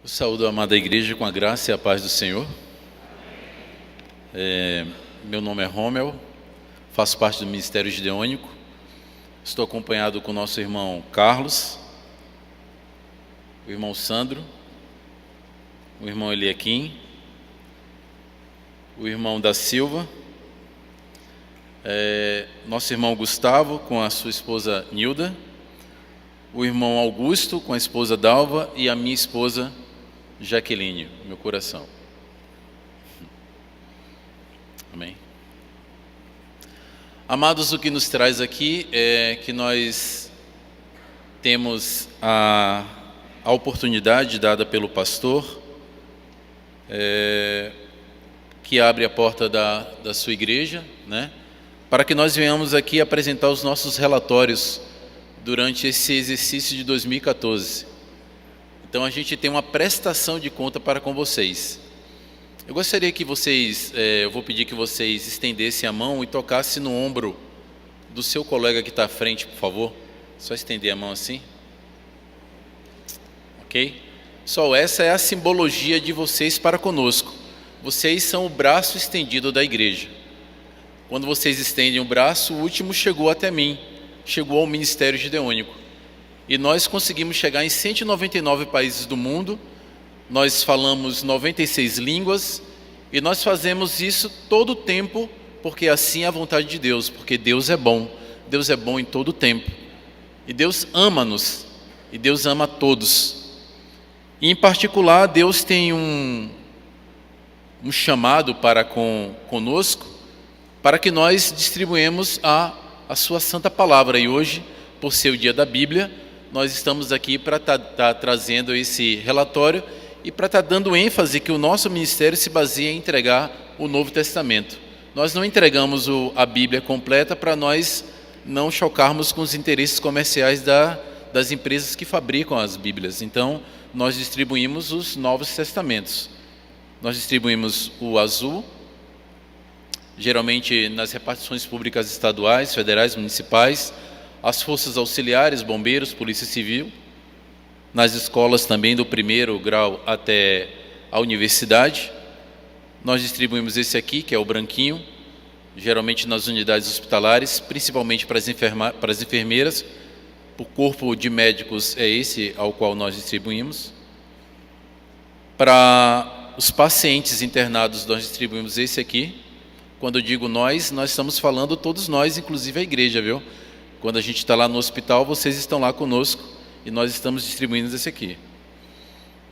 Eu saúdo a amada igreja com a graça e a paz do Senhor. Meu nome é Rommel, faço parte do Ministério Gideônico. Estou acompanhado com o nosso irmão Carlos, o irmão Sandro, o irmão Eliakim, o irmão da Silva, nosso irmão Gustavo com a sua esposa Nilda, o irmão Augusto com a esposa Dalva e a minha esposa Jaqueline, meu coração. Amém. Amados, o que nos traz aqui é que nós temos a oportunidade dada pelo pastor, que abre a porta da sua igreja, né, para que nós venhamos aqui apresentar os nossos relatórios durante esse exercício de 2014. Então a gente tem uma prestação de conta para com vocês. Eu gostaria que vocês, eu vou pedir que vocês estendessem a mão e tocassem no ombro do seu colega que está à frente, por favor. Só estender a mão assim. Ok? Só essa é a simbologia de vocês para conosco. Vocês são o braço estendido da igreja. Quando vocês estendem o braço, o último chegou até mim, chegou ao Ministério Gideônico. E nós conseguimos chegar em 199 países do mundo, nós falamos 96 línguas, e nós fazemos isso todo o tempo, porque assim é a vontade de Deus, porque Deus é bom em todo o tempo. E Deus ama-nos, e Deus ama a todos. E em particular, Deus tem um chamado para conosco, para que nós distribuímos a sua santa palavra. E hoje, por ser o dia da Bíblia, nós estamos aqui para estar trazendo esse relatório e para estar dando ênfase que o nosso ministério se baseia em entregar o Novo Testamento. Nós não entregamos a Bíblia completa para nós não chocarmos com os interesses comerciais das empresas que fabricam as Bíblias. Então, nós distribuímos os Novos Testamentos. Nós distribuímos o azul, geralmente nas repartições públicas estaduais, federais, municipais, as forças auxiliares, bombeiros, polícia civil, nas escolas também do primeiro grau até a universidade. Nós distribuímos esse aqui, que é o branquinho, geralmente nas unidades hospitalares, principalmente para as enfermeiras. O corpo de médicos é esse ao qual nós distribuímos. Para os pacientes internados, nós distribuímos esse aqui. Quando eu digo nós estamos falando todos nós, inclusive a igreja, viu? Quando a gente está lá no hospital, vocês estão lá conosco e nós estamos distribuindo esse aqui.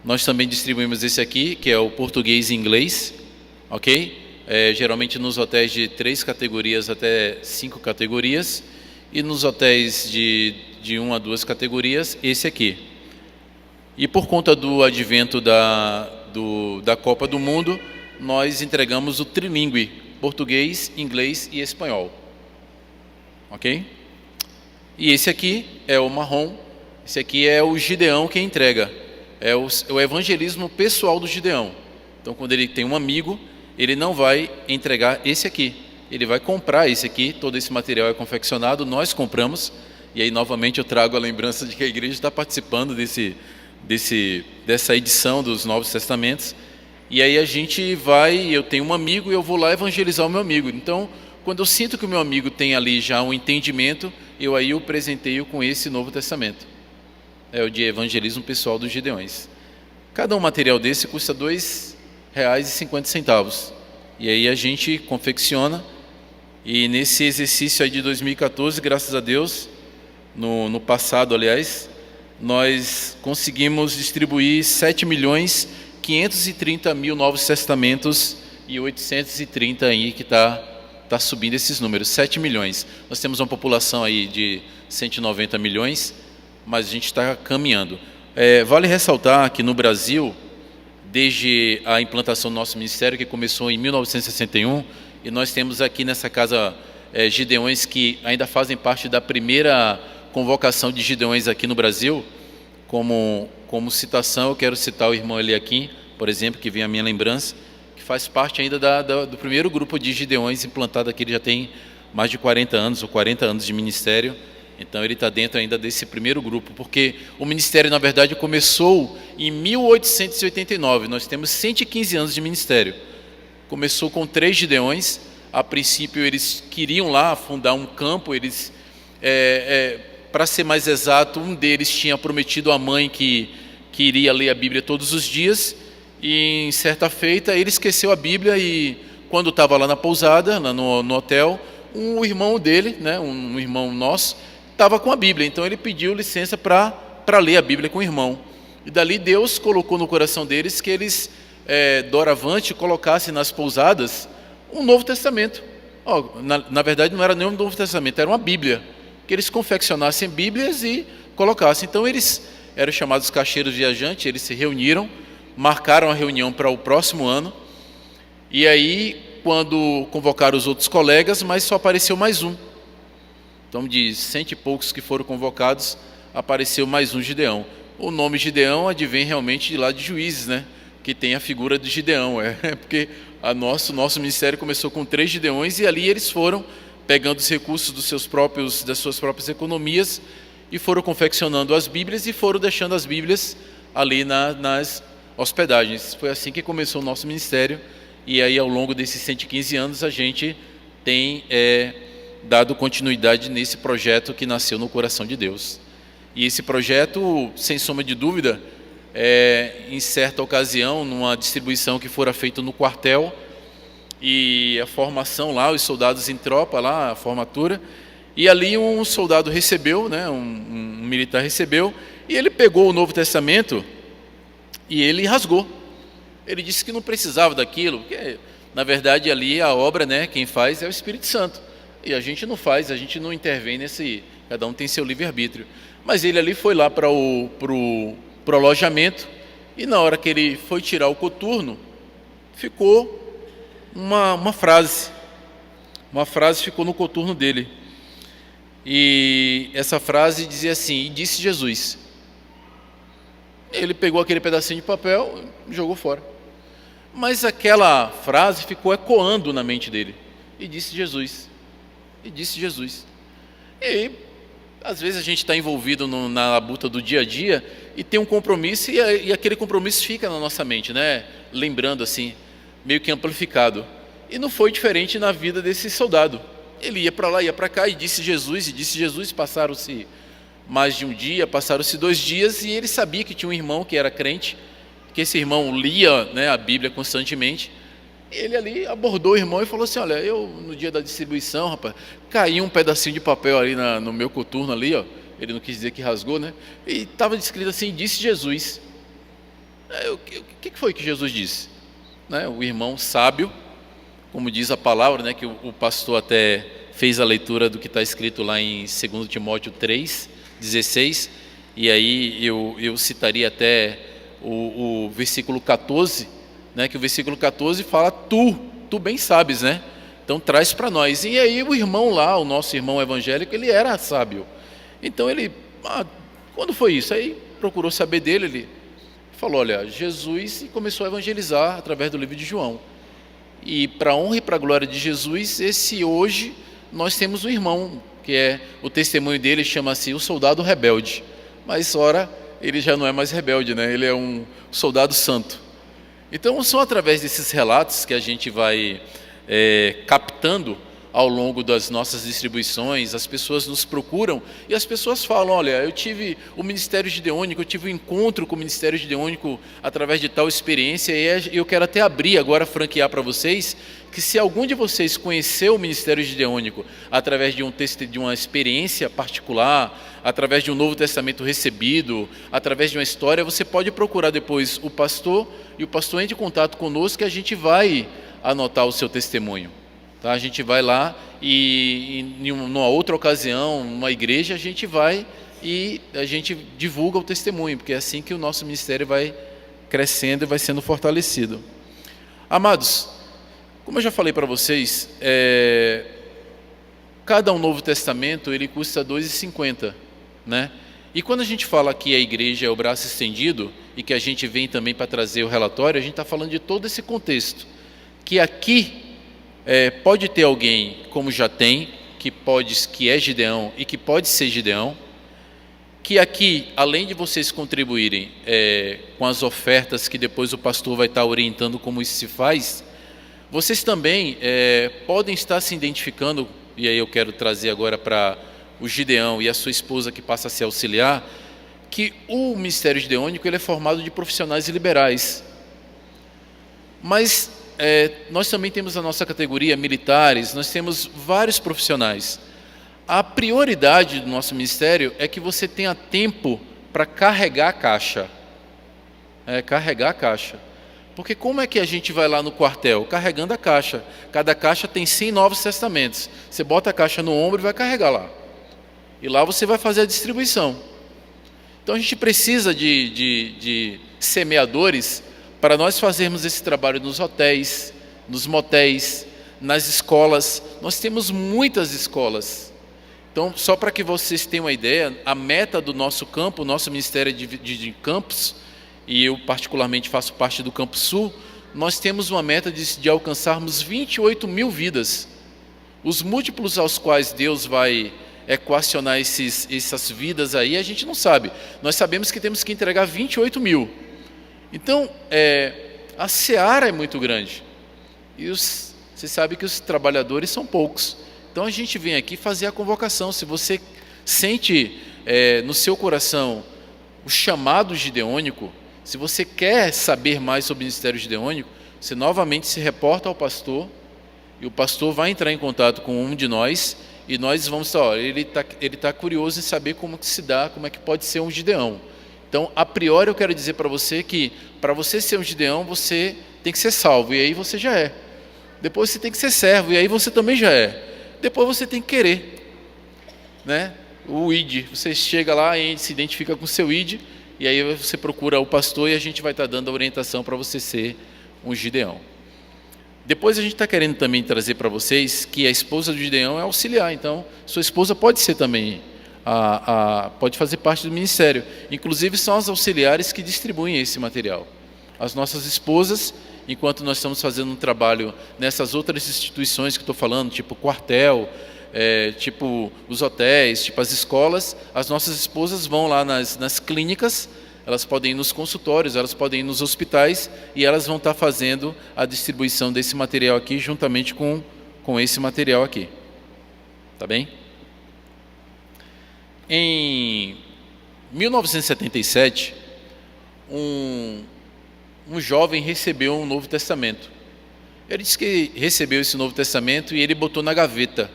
Nós também distribuímos esse aqui, que é o português e inglês, ok? Geralmente nos hotéis de 3 categorias até 5 categorias e nos hotéis de 1 a 2 categorias, esse aqui. E por conta do advento da Copa do Mundo, nós entregamos o trilingue, português, inglês e espanhol, ok? E esse aqui é o marrom, esse aqui é o Gideão que entrega, é o evangelismo pessoal do Gideão. Então, quando ele tem um amigo, ele não vai entregar esse aqui, ele vai comprar esse aqui, todo esse material é confeccionado, nós compramos, e aí novamente eu trago a lembrança de que a igreja está participando dessa edição dos Novos Testamentos, e aí a gente vai, eu tenho um amigo e eu vou lá evangelizar o meu amigo. Então, quando eu sinto que o meu amigo tem ali já um entendimento, eu o presenteio com esse Novo Testamento. É o de evangelismo pessoal dos Gideões. Cada um material desse custa R$ 2,50. E aí a gente confecciona, e nesse exercício aí de 2014, graças a Deus, no passado, aliás, nós conseguimos distribuir 7.530.000 Novos Testamentos e 830 aí que está subindo esses números, 7 milhões. Nós temos uma população aí de 190 milhões, mas a gente está caminhando. Vale ressaltar que no Brasil, desde a implantação do nosso ministério, que começou em 1961, e nós temos aqui nessa casa Gideões que ainda fazem parte da primeira convocação de Gideões aqui no Brasil. Como citação, eu quero citar o irmão Eliakim, por exemplo, que vem à minha lembrança, que faz parte ainda do primeiro grupo de Gideões implantado aqui. Ele já tem mais de 40 anos ou 40 anos de ministério, Então ele está dentro ainda desse primeiro grupo, porque o ministério, na verdade, começou em 1889. Nós temos 115 anos de ministério. Começou com 3 gideões. A princípio eles queriam lá fundar um campo. Eles, para ser mais exato, um deles tinha prometido à mãe que iria ler a Bíblia todos os dias. E em certa feita ele esqueceu a Bíblia e quando estava lá na pousada, lá no hotel, um irmão dele, né, um irmão nosso, estava com a Bíblia. Então ele pediu licença para ler a Bíblia com o irmão. E dali Deus colocou no coração deles que eles, doravante, colocassem nas pousadas um Novo Testamento. Na verdade não era nem um Novo Testamento, era uma Bíblia. Que eles confeccionassem Bíblias e colocassem. Então eles eram chamados caixeiros viajantes, eles se reuniram, marcaram a reunião para o próximo ano. E aí, quando convocaram os outros colegas, mas só apareceu mais um. Então, de 100 e poucos que foram convocados, apareceu mais um Gideão. O nome Gideão advém realmente de lá de Juízes, né? Que tem a figura de Gideão. Porque nosso ministério começou com 3 Gideões e ali eles foram pegando os recursos das suas próprias economias e foram confeccionando as Bíblias e foram deixando as Bíblias ali nas hospedagens. Foi assim que começou o nosso ministério. E aí, ao longo desses 115 anos, a gente tem dado continuidade nesse projeto que nasceu no coração de Deus. E esse projeto, sem sombra de dúvida, em certa ocasião, numa distribuição que fora feita no quartel, e a formação lá, os soldados em tropa lá, a formatura, e ali um soldado recebeu, né, um militar recebeu, e ele pegou o Novo Testamento e ele rasgou. Ele disse que não precisava daquilo, porque na verdade ali a obra, né, quem faz é o Espírito Santo. E a gente não faz, a gente não intervém nesse, cada um tem seu livre-arbítrio. Mas ele ali foi lá para o alojamento e na hora que ele foi tirar o coturno, ficou uma frase ficou no coturno dele. E essa frase dizia assim: e disse Jesus. Ele pegou aquele pedacinho de papel e jogou fora. Mas aquela frase ficou ecoando na mente dele. E disse Jesus. E disse Jesus. E às vezes a gente está envolvido na labuta do dia a dia e tem um compromisso e aquele compromisso fica na nossa mente, né? Lembrando assim, meio que amplificado. E não foi diferente na vida desse soldado. Ele ia para lá, ia para cá e disse Jesus, passaram-se mais de um dia, passaram-se 2 dias e ele sabia que tinha um irmão que era crente, que esse irmão lia, né, a Bíblia constantemente. Ele ali abordou o irmão e falou assim: olha, eu no dia da distribuição, rapaz, caiu um pedacinho de papel ali no meu coturno ali, ó. Ele não quis dizer que rasgou, né? E estava escrito assim: disse Jesus. O que foi que Jesus disse? Né, o irmão sábio, como diz a palavra, né, que o pastor até fez a leitura do que está escrito lá em 2 Timóteo 3:16, e aí eu citaria até o versículo 14, né, que o versículo 14 fala: tu bem sabes, né? Então traz para nós. E aí o irmão lá, o nosso irmão evangélico, ele era sábio. Então ele, quando foi isso? Aí procurou saber dele, ele falou: olha, Jesus, e começou a evangelizar através do livro de João. E para a honra e para a glória de Jesus, hoje nós temos um irmão, que o testemunho dele chama-se o soldado rebelde. Mas ora, ele já não é mais rebelde, né? Ele é um soldado santo. Então são através desses relatos que a gente vai captando ao longo das nossas distribuições. As pessoas nos procuram e as pessoas falam: olha, eu tive o ministério gideônico, eu tive um encontro com o ministério gideônico através de tal experiência, e eu quero até abrir agora, franquear para vocês, que se algum de vocês conheceu o ministério gideônico através de uma experiência particular, através de um Novo Testamento recebido, através de uma história, você pode procurar depois o pastor, e o pastor entre em contato conosco, que a gente vai anotar o seu testemunho. Tá? A gente vai lá e numa outra ocasião, numa igreja, a gente vai e a gente divulga o testemunho, porque é assim que o nosso ministério vai crescendo e vai sendo fortalecido. Amados, como eu já falei para vocês, cada um Novo Testamento ele custa R$ 2,50, né? E quando a gente fala que a igreja é o braço estendido e que a gente vem também para trazer o relatório, a gente está falando de todo esse contexto, que aqui pode ter alguém, como já tem, que é Gideão e que pode ser Gideão, que aqui, além de vocês contribuírem com as ofertas, que depois o pastor vai estar orientando como isso se faz, vocês também podem estar se identificando, e aí eu quero trazer agora para o Gideão e a sua esposa que passa a se auxiliar, que o ministério gideônico ele é formado de profissionais liberais. Mas nós também temos a nossa categoria militares, nós temos vários profissionais. A prioridade do nosso ministério é que você tenha tempo para carregar a caixa. Carregar a caixa. Porque como é que a gente vai lá no quartel? Carregando a caixa. Cada caixa tem 100 Novos Testamentos. Você bota a caixa no ombro e vai carregar lá. E lá você vai fazer a distribuição. Então a gente precisa de semeadores para nós fazermos esse trabalho nos hotéis, nos motéis, nas escolas. Nós temos muitas escolas. Então, só para que vocês tenham uma ideia, a meta do nosso campo, o nosso ministério de campos, e eu particularmente faço parte do Campo Sul, nós temos uma meta de alcançarmos 28 mil vidas. Os múltiplos aos quais Deus vai equacionar essas vidas aí, a gente não sabe. Nós sabemos que temos que entregar 28 mil. Então, a seara é muito grande. E você sabe que os trabalhadores são poucos. Então, a gente vem aqui fazer a convocação. Se você sente no seu coração o chamado gideônico, se você quer saber mais sobre o ministério gideônico, você novamente se reporta ao pastor, e o pastor vai entrar em contato com um de nós, e nós vamos falar, ele tá curioso em saber como que se dá, como é que pode ser um gideão. Então, a priori, eu quero dizer para você que, para você ser um gideão, você tem que ser salvo, e aí você já é. Depois você tem que ser servo, e aí você também já é. Depois você tem que querer, né? O ID, você chega lá e se identifica com o seu ID, e aí você procura o pastor e a gente vai estar dando a orientação para você ser um gideão. Depois a gente está querendo também trazer para vocês que a esposa do gideão é auxiliar, então sua esposa pode ser também, pode fazer parte do ministério. Inclusive são as auxiliares que distribuem esse material. As nossas esposas, enquanto nós estamos fazendo um trabalho nessas outras instituições que estou falando, tipo quartel, tipo os hotéis, tipo as escolas, as nossas esposas vão lá nas clínicas, elas podem ir nos consultórios, elas podem ir nos hospitais e elas vão estar fazendo a distribuição desse material aqui juntamente com esse material aqui. Tá bem? Em 1977, um jovem recebeu um Novo Testamento. Ele disse que recebeu esse Novo Testamento e ele botou na gaveta.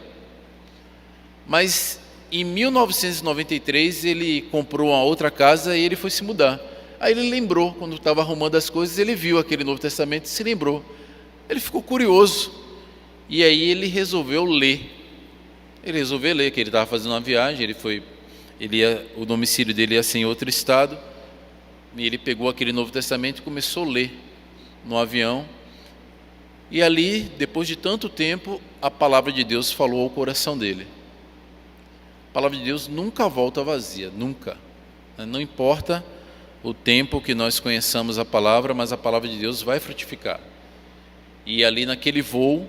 Mas em 1993 ele comprou uma outra casa e ele foi se mudar. Aí ele lembrou, quando estava arrumando as coisas, ele viu aquele Novo Testamento e se lembrou. Ele ficou curioso e aí ele resolveu ler. Ele resolveu ler, que ele estava fazendo uma viagem, o domicílio dele ia ser em outro estado, e ele pegou aquele Novo Testamento e começou a ler no avião. E ali, depois de tanto tempo, a palavra de Deus falou ao coração dele. A palavra de Deus nunca volta vazia, nunca. Não importa o tempo que nós conheçamos a palavra, mas a palavra de Deus vai frutificar. E ali naquele voo,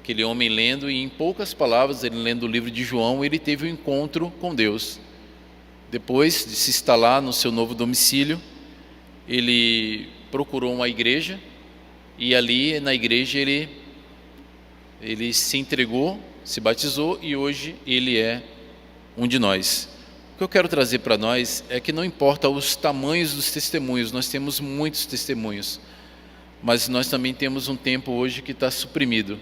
aquele homem lendo, e em poucas palavras, ele lendo o livro de João, ele teve um encontro com Deus. Depois de se instalar no seu novo domicílio, ele procurou uma igreja, e ali na igreja ele se entregou, se batizou, e hoje ele é um de nós. O que eu quero trazer para nós é que não importa os tamanhos dos testemunhos, nós temos muitos testemunhos, mas nós também temos um tempo hoje que está suprimido.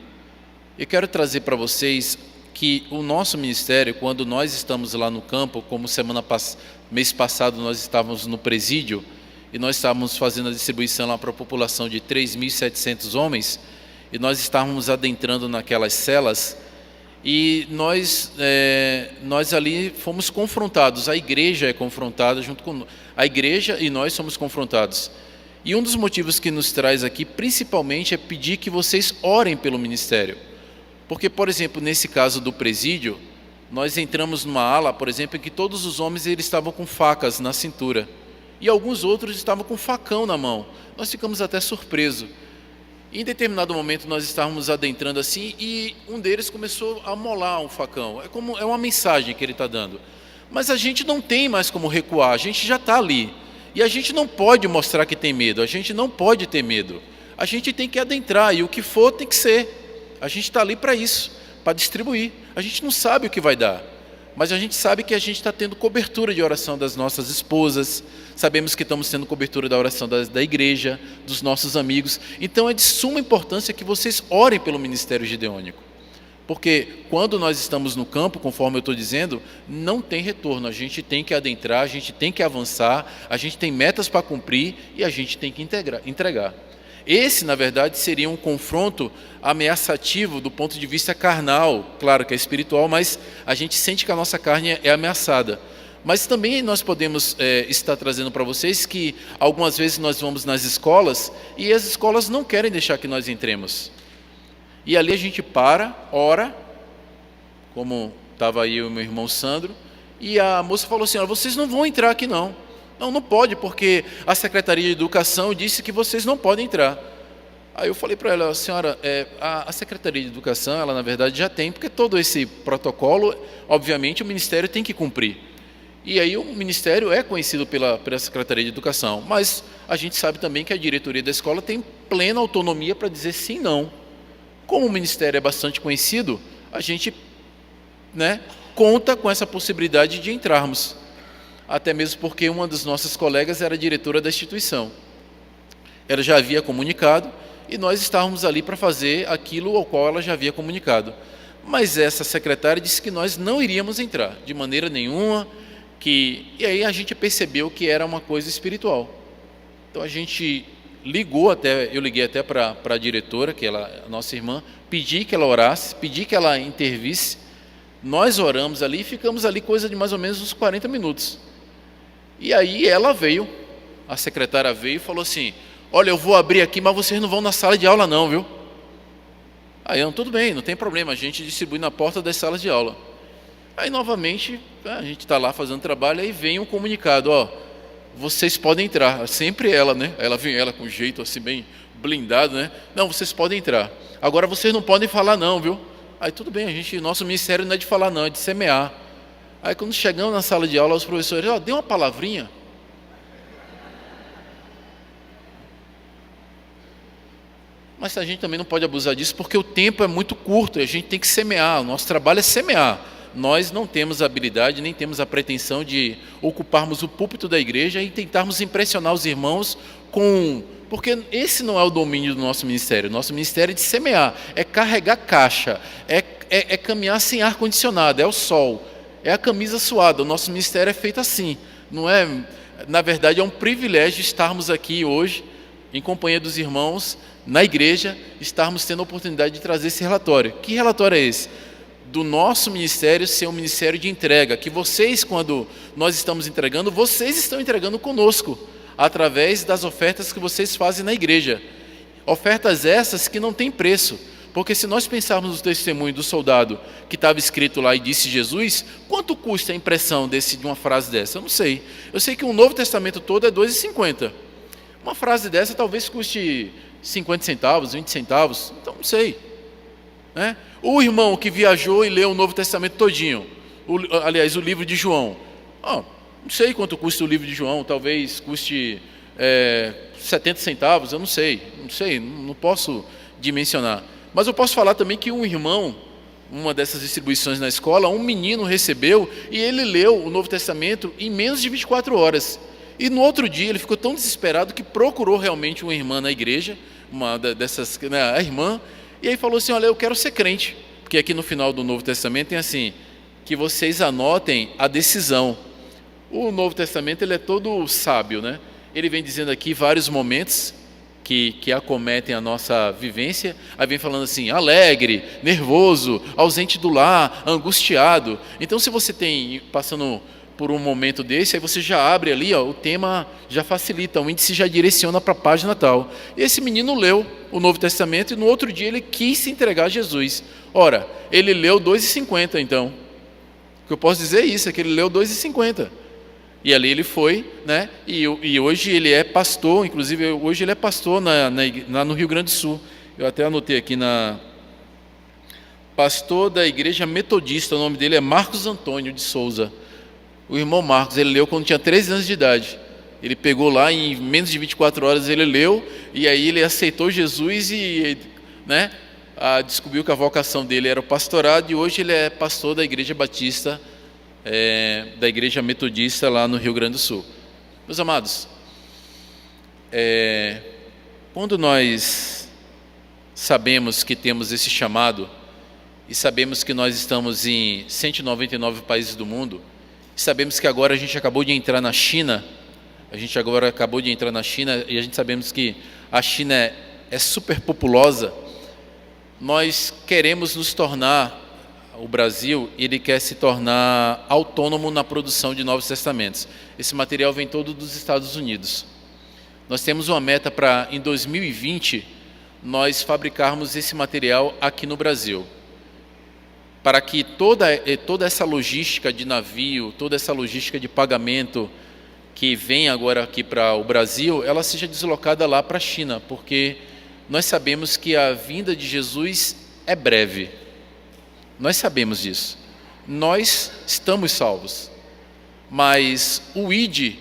Eu quero trazer para vocês que o nosso ministério, quando nós estamos lá no campo, como mês passado nós estávamos no presídio, e nós estávamos fazendo a distribuição lá para a população de 3.700 homens, e nós estávamos adentrando naquelas celas, e nós ali fomos confrontados, a igreja é confrontada junto com a igreja, e nós somos confrontados. E um dos motivos que nos traz aqui, principalmente, é pedir que vocês orem pelo ministério. Porque, por exemplo, nesse caso do presídio, nós entramos numa ala, por exemplo, em que todos os homens eles estavam com facas na cintura, e alguns outros estavam com facão na mão. Nós ficamos até surpresos. Em determinado momento nós estávamos adentrando assim e um deles começou a molar um facão. É uma mensagem que ele está dando. Mas a gente não tem mais como recuar, a gente já está ali. E a gente não pode mostrar que tem medo, a gente não pode ter medo. A gente tem que adentrar e o que for tem que ser. A gente está ali para isso, para distribuir. A gente não sabe o que vai dar, mas a gente sabe que a gente está tendo cobertura de oração das nossas esposas, sabemos que estamos tendo cobertura da oração da igreja, dos nossos amigos. Então é de suma importância que vocês orem pelo ministério gideônico. Porque quando nós estamos no campo, conforme eu estou dizendo, não tem retorno, a gente tem que adentrar, a gente tem que avançar, a gente tem metas para cumprir e a gente tem que entregar. Esse, na verdade, seria um confronto ameaçativo do ponto de vista carnal, claro que é espiritual, mas a gente sente que a nossa carne é ameaçada. Mas também nós podemos estar trazendo para vocês que algumas vezes nós vamos nas escolas e as escolas não querem deixar que nós entremos. E ali a gente ora, como estava aí o meu irmão Sandro, e a moça falou assim, vocês não vão entrar aqui não. Não pode, porque a Secretaria de Educação disse que vocês não podem entrar. Aí eu falei para ela, senhora, a Secretaria de Educação, ela na verdade já tem, porque todo esse protocolo, obviamente o Ministério tem que cumprir. E aí o Ministério é conhecido pela Secretaria de Educação, mas a gente sabe também que a diretoria da escola tem plena autonomia para dizer sim, não. Como o Ministério é bastante conhecido, a gente conta com essa possibilidade de entrarmos. Até mesmo porque uma das nossas colegas era diretora da instituição. Ela já havia comunicado e nós estávamos ali para fazer aquilo ao qual ela já havia comunicado. Mas essa secretária disse que nós não iríamos entrar, de maneira nenhuma, e aí a gente percebeu que era uma coisa espiritual. Então a gente eu liguei até para a diretora, que ela, a nossa irmã, pedi que ela orasse, pedi que ela intervisse. Nós oramos ali e ficamos ali coisa de mais ou menos uns 40 minutos. E aí a secretária veio e falou assim, olha, eu vou abrir aqui, mas vocês não vão na sala de aula não, viu? Aí tudo bem, não tem problema, a gente distribui na porta das salas de aula. Aí novamente, a gente está lá fazendo trabalho, aí vem um comunicado, vocês podem entrar. Sempre ela, ela vem com jeito assim bem blindado, não, vocês podem entrar. Agora vocês não podem falar não, viu? Aí tudo bem, nosso ministério não é de falar não, é de semear. Aí quando chegamos na sala de aula, os professores, dê uma palavrinha. Mas a gente também não pode abusar disso, porque o tempo é muito curto, e a gente tem que semear, o nosso trabalho é semear. Nós não temos a habilidade, nem temos a pretensão de ocuparmos o púlpito da igreja e tentarmos impressionar os irmãos porque esse não é o domínio do nosso ministério. O nosso ministério é de semear, é carregar caixa, é caminhar sem ar-condicionado, é o sol, é a camisa suada. O nosso ministério é feito assim. Não é, na verdade, é um privilégio estarmos aqui hoje, em companhia dos irmãos, na igreja, estarmos tendo a oportunidade de trazer esse relatório. Que relatório é esse? Do nosso ministério ser um ministério de entrega, que vocês, quando nós estamos entregando, vocês estão entregando conosco, através das ofertas que vocês fazem na igreja. Ofertas essas que não têm preço, porque se nós pensarmos no testemunho do soldado que estava escrito lá e disse Jesus, quanto custa a impressão de uma frase dessa? Eu não sei. Eu sei que o Novo Testamento todo é R$ 2,50. Uma frase dessa talvez custe 50 centavos, 20 centavos, então não sei. O irmão que viajou e leu o Novo Testamento todinho, aliás, o livro de João, não sei quanto custa o livro de João, talvez custe 70 centavos, eu não sei, não posso dimensionar. Mas eu posso falar também que um irmão, uma dessas distribuições na escola, um menino recebeu e ele leu o Novo Testamento em menos de 24 horas. E no outro dia ele ficou tão desesperado que procurou realmente uma irmã na igreja, a irmã, e aí falou assim, olha, eu quero ser crente, porque aqui no final do Novo Testamento tem assim, que vocês anotem a decisão. O Novo Testamento ele é todo sábio, Ele vem dizendo aqui vários momentos que acometem a nossa vivência, aí vem falando assim, alegre, nervoso, ausente do lar, angustiado. Então se você tem passando por um momento desse, aí você já abre ali, o tema já facilita, o índice já direciona para a página tal. E esse menino leu o Novo Testamento e no outro dia ele quis se entregar a Jesus. Ora, ele leu 2,50 então. O que eu posso dizer é isso, é que ele leu 2,50. E ali ele foi, e hoje ele é pastor, inclusive hoje ele é pastor no Rio Grande do Sul. Eu até anotei aqui pastor da igreja metodista, o nome dele é Marcos Antônio de Souza. O irmão Marcos, ele leu quando tinha 13 anos de idade. Ele pegou lá, em menos de 24 horas ele leu, e aí ele aceitou Jesus e descobriu que a vocação dele era o pastorado, e hoje ele é pastor da igreja batista, da igreja metodista lá no Rio Grande do Sul. Meus amados, quando nós sabemos que temos esse chamado, e sabemos que nós estamos em 199 países do mundo, e sabemos que agora a gente acabou de entrar na China, e a gente sabemos que a China é super populosa, nós queremos nos tornar, o Brasil, ele quer se tornar autônomo na produção de Novos Testamentos. Esse material vem todo dos Estados Unidos. Nós temos uma meta para, em 2020, nós fabricarmos esse material aqui no Brasil, para que toda essa logística de navio, toda essa logística de pagamento que vem agora aqui para o Brasil, ela seja deslocada lá para a China, porque nós sabemos que a vinda de Jesus é breve. Nós sabemos disso. Nós estamos salvos. Mas o ID,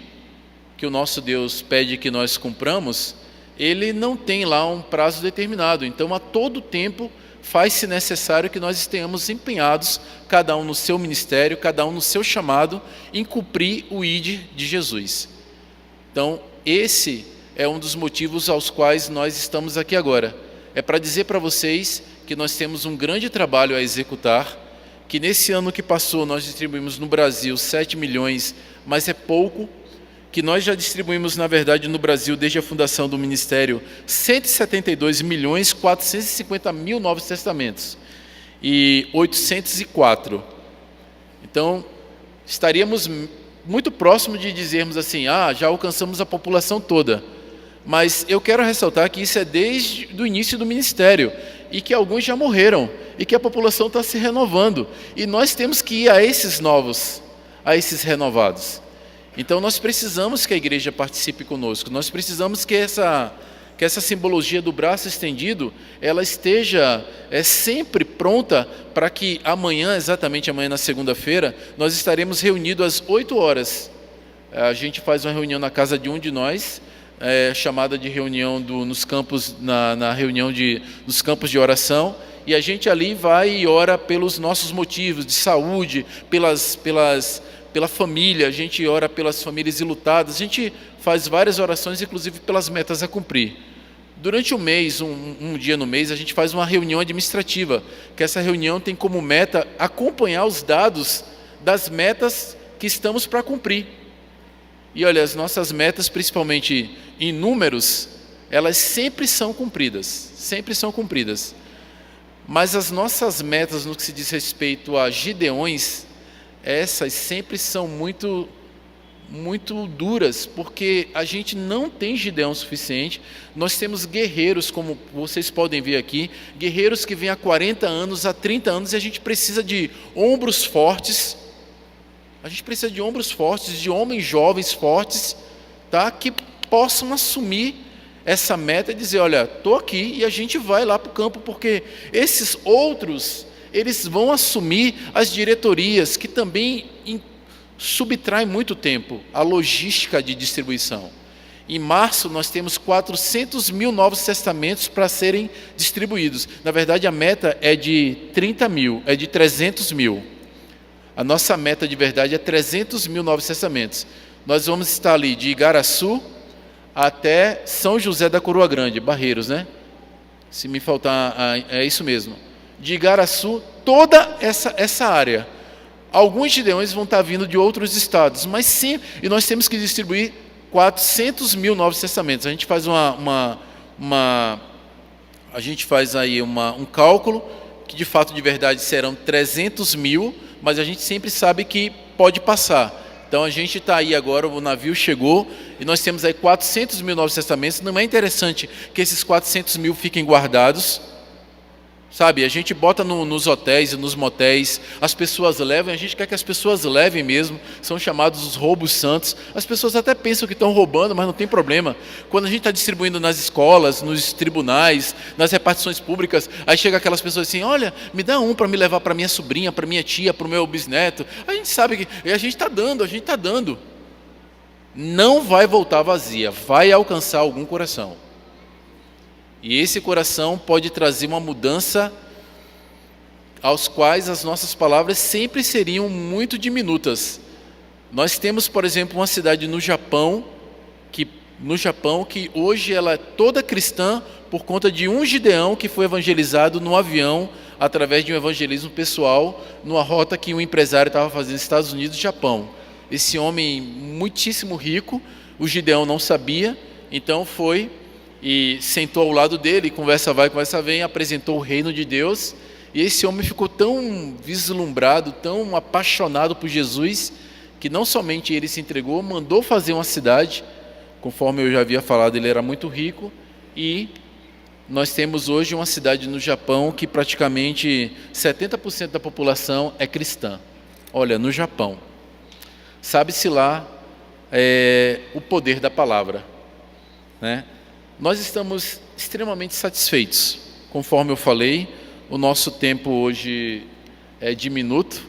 que o nosso Deus pede que nós cumpramos, ele não tem lá um prazo determinado. Então, a todo tempo, faz-se necessário que nós estejamos empenhados, cada um no seu ministério, cada um no seu chamado, em cumprir o ID de Jesus. Então, esse é um dos motivos aos quais nós estamos aqui agora. É para dizer para vocês que nós temos um grande trabalho a executar, que nesse ano que passou nós distribuímos no Brasil 7 milhões, mas é pouco, que nós já distribuímos, na verdade, no Brasil, desde a fundação do Ministério, 172 milhões 450 mil Novos Testamentos e 804. Então, estaríamos muito próximo de dizermos assim, já alcançamos a população toda. Mas eu quero ressaltar que isso é desde o início do ministério, e que alguns já morreram, e que a população está se renovando. E nós temos que ir a esses novos, a esses renovados. Então nós precisamos que a igreja participe conosco, nós precisamos que essa simbologia do braço estendido, ela esteja sempre pronta para que amanhã, exatamente amanhã na segunda-feira, nós estaremos reunidos às 8 horas. A gente faz uma reunião na casa de um de nós, chamada de reunião nos campos, na reunião dos campos de oração, e a gente ali vai e ora pelos nossos motivos de saúde, pela família, a gente ora pelas famílias enlutadas, a gente faz várias orações, inclusive pelas metas a cumprir. Durante o mês, um dia no mês, a gente faz uma reunião administrativa, que essa reunião tem como meta acompanhar os dados das metas que estamos para cumprir. E olha, as nossas metas, principalmente em números, elas sempre são cumpridas, mas as nossas metas no que se diz respeito a gideões, essas sempre são muito duras, porque a gente não tem gideão suficiente. Nós temos guerreiros, como vocês podem ver aqui, guerreiros que vêm há 40 anos, há 30 anos, e a gente precisa de ombros fortes, de homens jovens fortes, tá? Que possam assumir essa meta e dizer, olha, estou aqui, e a gente vai lá para o campo, porque esses outros, eles vão assumir as diretorias, que também subtraem muito tempo, a logística de distribuição. Em março, nós temos 400 mil Novos Testamentos para serem distribuídos. Na verdade, a meta é de 300 mil. A nossa meta de verdade é 300 mil Novos Testamentos. Nós vamos estar ali de Igaraçu até São José da Coroa Grande, Barreiros, né? Se me faltar, é isso mesmo. De Igaraçu, toda essa área. Alguns gideões vão estar vindo de outros estados, mas sim, e nós temos que distribuir 400 mil Novos Testamentos. A gente faz um cálculo que de fato de verdade serão 300 mil, mas a gente sempre sabe que pode passar. Então a gente está aí agora, o navio chegou e nós temos aí 400 mil Novos Testamentos. Não é interessante que esses 400 mil fiquem guardados? Sabe, a gente bota nos hotéis e nos motéis, as pessoas levam, a gente quer que as pessoas levem mesmo, são chamados os roubos santos. As pessoas até pensam que estão roubando, mas não tem problema. Quando a gente está distribuindo nas escolas, nos tribunais, nas repartições públicas, aí chega aquelas pessoas assim, olha, me dá um para me levar para minha sobrinha, para minha tia, para o meu bisneto. A gente sabe que a gente está dando. Não vai voltar vazia, vai alcançar algum coração. E esse coração pode trazer uma mudança aos quais as nossas palavras sempre seriam muito diminutas. Nós temos, por exemplo, uma cidade no Japão que hoje ela é toda cristã por conta de um gideão que foi evangelizado no avião através de um evangelismo pessoal numa rota que um empresário estava fazendo nos Estados Unidos e Japão. Esse homem muitíssimo rico, o gideão não sabia, então foi e sentou ao lado dele, conversa vai, conversa vem, apresentou o reino de Deus, e esse homem ficou tão vislumbrado, tão apaixonado por Jesus, que não somente ele se entregou, mandou fazer uma cidade, conforme eu já havia falado, ele era muito rico, e nós temos hoje uma cidade no Japão que praticamente 70% da população é cristã. Olha, no Japão, sabe-se lá o poder da palavra, né? Nós estamos extremamente satisfeitos. Conforme eu falei, o nosso tempo hoje é diminuto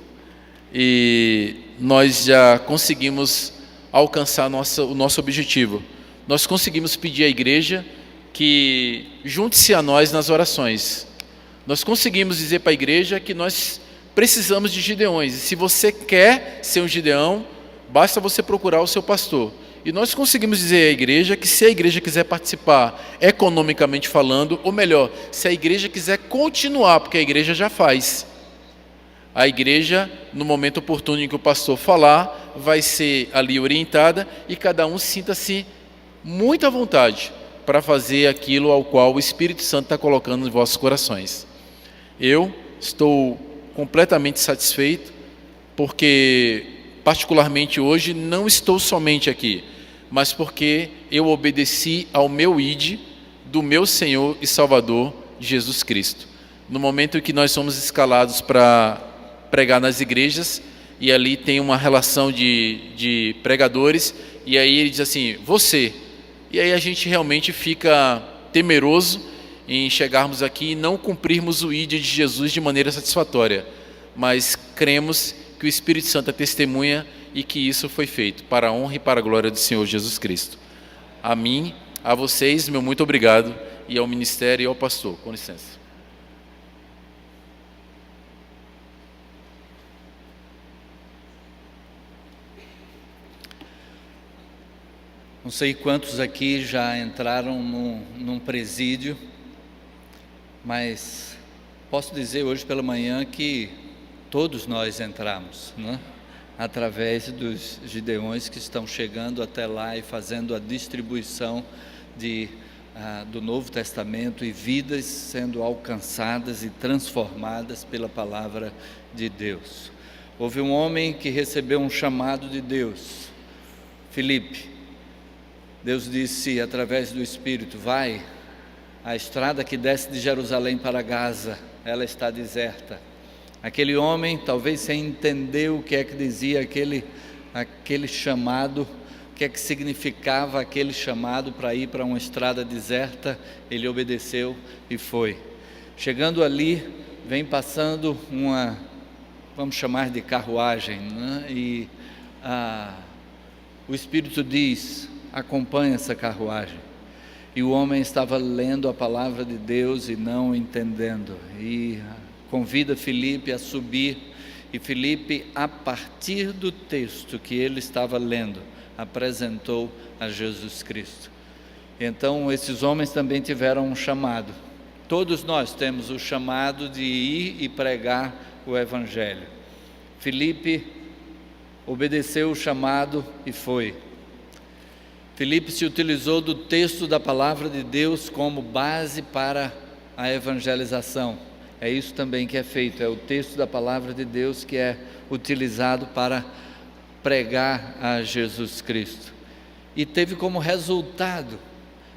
e nós já conseguimos alcançar o nosso objetivo. Nós conseguimos pedir à igreja que junte-se a nós nas orações. Nós conseguimos dizer para a igreja que nós precisamos de gideões. E se você quer ser um gideão, basta você procurar o seu pastor. E nós conseguimos dizer à igreja que se a igreja quiser participar economicamente falando, ou melhor, se a igreja quiser continuar, porque a igreja já faz. A igreja, no momento oportuno em que o pastor falar, vai ser ali orientada e cada um sinta-se muito à vontade para fazer aquilo ao qual o Espírito Santo está colocando nos vossos corações. Eu estou completamente satisfeito, porque particularmente hoje não estou somente aqui, mas porque eu obedeci ao meu ID do meu Senhor e Salvador Jesus Cristo. No momento em que nós somos escalados para pregar nas igrejas, e ali tem uma relação de pregadores, e aí ele diz assim, você. E aí a gente realmente fica temeroso em chegarmos aqui e não cumprirmos o ID de Jesus de maneira satisfatória. Mas cremos que o Espírito Santo é testemunha e que isso foi feito para a honra e para a glória do Senhor Jesus Cristo. A mim, a vocês, meu muito obrigado, e ao ministério e ao pastor. Com licença. Não sei quantos aqui já entraram num presídio, mas posso dizer hoje pela manhã que todos nós entramos, né? Através dos gideões que estão chegando até lá e fazendo a distribuição do Novo Testamento e vidas sendo alcançadas e transformadas pela palavra de Deus. Houve um homem que recebeu um chamado de Deus, Filipe. Deus disse através do Espírito, vai, a estrada que desce de Jerusalém para Gaza, ela está deserta. Aquele homem, talvez sem entender o que é que dizia aquele chamado, o que é que significava aquele chamado para ir para uma estrada deserta, ele obedeceu e foi. Chegando ali, vem passando vamos chamar de carruagem, né? E o Espírito diz, acompanha essa carruagem. E o homem estava lendo a palavra de Deus e não entendendo. E convida Filipe a subir, e Filipe, a partir do texto que ele estava lendo, apresentou a Jesus Cristo. Então esses homens também tiveram um chamado. Todos nós temos o chamado de ir e pregar o Evangelho. Filipe obedeceu o chamado e foi. Filipe se utilizou do texto da palavra de Deus como base para a evangelização. É isso também que é feito, é o texto da palavra de Deus que é utilizado para pregar a Jesus Cristo. E teve como resultado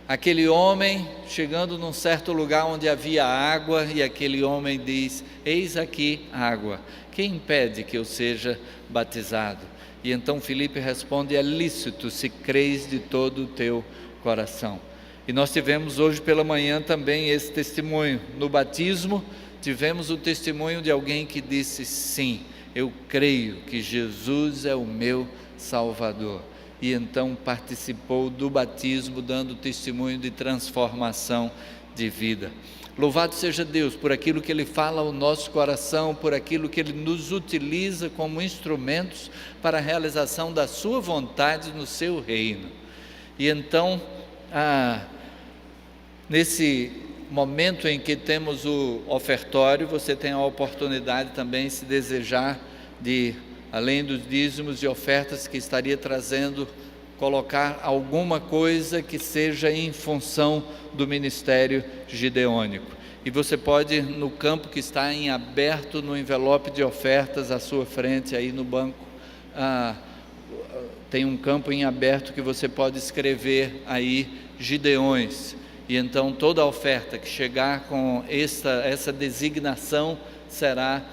aquele homem chegando num certo lugar onde havia água, e aquele homem diz: eis aqui água, quem impede que eu seja batizado? E então Filipe responde: é lícito, se creis de todo o teu coração. E nós tivemos hoje pela manhã também esse testemunho. No batismo, tivemos o testemunho de alguém que disse: sim, eu creio que Jesus é o meu Salvador. E então participou do batismo, dando testemunho de transformação de vida. Louvado seja Deus por aquilo que Ele fala ao nosso coração, por aquilo que Ele nos utiliza como instrumentos para a realização da sua vontade no seu reino. E então, nesse momento em que temos o ofertório, você tem a oportunidade também, se desejar, de, além dos dízimos e ofertas que estaria trazendo, colocar alguma coisa que seja em função do ministério gideônico. E você pode, no campo que está em aberto, no envelope de ofertas à sua frente, aí no banco, tem um campo em aberto que você pode escrever aí Gideões. E então toda a oferta que chegar com essa designação será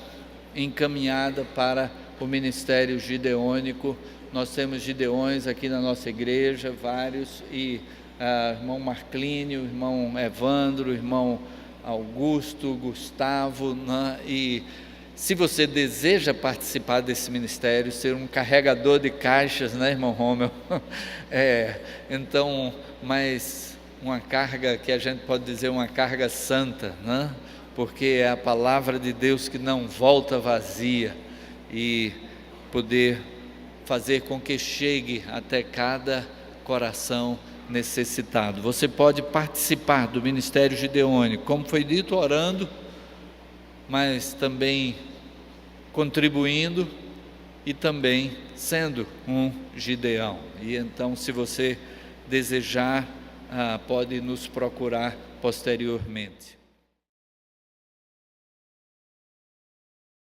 encaminhada para o ministério gideônico. Nós temos gideões aqui na nossa igreja, vários, e irmão Marclínio, irmão Evandro, irmão Augusto, Gustavo, né? E se você deseja participar desse ministério, ser um carregador de caixas, né, irmão Romeu? Então, mas uma carga que a gente pode dizer uma carga santa, né? Porque é a palavra de Deus que não volta vazia, e poder fazer com que chegue até cada coração necessitado. Você pode participar do ministério gideônico, como foi dito, orando, mas também contribuindo e também sendo um Gideão. E então, se você desejar, pode nos procurar posteriormente.